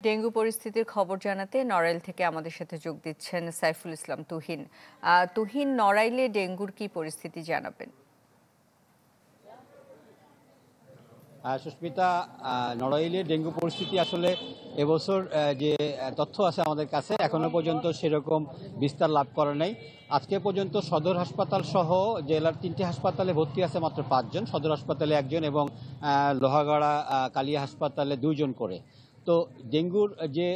Dengue পরিস্থিতির খবর জানাতে নড়াইল থেকে আমাদের সাথে যোগ দিচ্ছেন সাইফুল ইসলাম তুহিন। তুহিন, নড়াইলে ডেঙ্গুর কি পরিস্থিতি জানাবেন? সুস্মিতা, নড়াইলে ডেঙ্গু পরিস্থিতি আসলে এবছর যে তথ্য আছে আমাদের কাছে এখনো পর্যন্ত সেরকম বিস্তার লাভ করে নাই। আজকে পর্যন্ত সদর হাসপাতাল সহ জেলার 3টি হাসপাতালে ভর্তি আছে মাত্র 5 জন, সদর হাসপাতালে 1 জন এবং লোহাগাড়া কালিয়া হাসপাতালে 2 জন করে। তো ডেঙ্গুর যে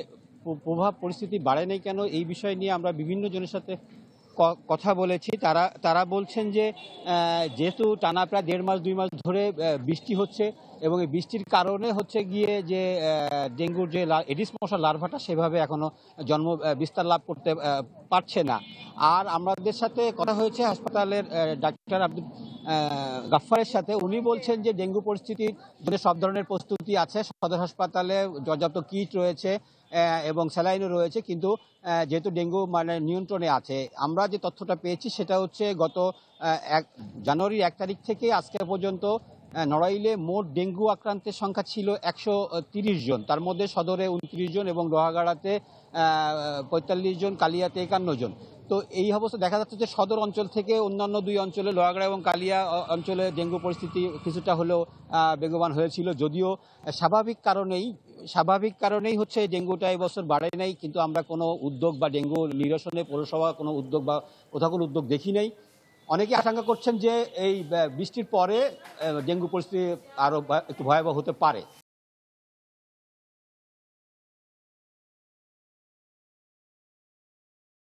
প্রভাব পরিস্থিতি বাড়ে নাই কেন, এই বিষয় নিয়ে আমরা বিভিন্ন জনের সাথে কথা বলেছি। তারা বলছেন যে যেহেতু টানা প্রায় 1.5 মাস 2 মাস ধরে বৃষ্টি হচ্ছে এবং এই বৃষ্টির কারণে হচ্ছে গিয়ে যে ডেঙ্গুর যে এডিস মশার লার্ভাটা সেভাবে এখনো জন্ম বিস্তার লাভ করতে পারছে না। আর আমাদের সাথে কথা হয়েছে হাসপাতালের ডাক্তার আব্দুল গাফফারের সাথে। উনি বলছেন যে ডেঙ্গু পরিস্থিতির জন্য সব ধরনের প্রস্তুতি আছে, সদর হাসপাতালে পর্যাপ্ত কিট রয়েছে এবং স্যালাইনও রয়েছে, কিন্তু যেহেতু ডেঙ্গু মানে নিয়ন্ত্রণে আছে। আমরা যে তথ্যটা পেয়েছি সেটা হচ্ছে গত জানুয়ারির 1 তারিখ থেকে আজকে পর্যন্ত নড়াইলে মোট ডেঙ্গু আক্রান্তের সংখ্যা ছিল 130 জন, তার মধ্যে সদরে 29 জন এবং লোহাগাড়াতে 45 জন, কালিয়াতে 51 জন। তো এই অবস্থা দেখা যাচ্ছে যে সদর অঞ্চল থেকে অন্যান্য 2 অঞ্চলে লোহাগাড়া এবং কালিয়া অঞ্চলে ডেঙ্গু পরিস্থিতি কিছুটা হলেও বেগবান হয়েছিল, যদিও স্বাভাবিক কারণেই হচ্ছে ডেঙ্গুটা এবছর বাড়ে নাই। কিন্তু আমরা কোনো উদ্যোগ বা ডেঙ্গু নিরসনে পৌরসভা কোনো উদ্যোগ বা কোথাও কোনো উদ্যোগ দেখি নাই। অনেকে আশঙ্কা করছেন যে এই বৃষ্টির পরে ডেঙ্গু পরিস্থিতি আরো একটু ভয়াবহ হতে পারে।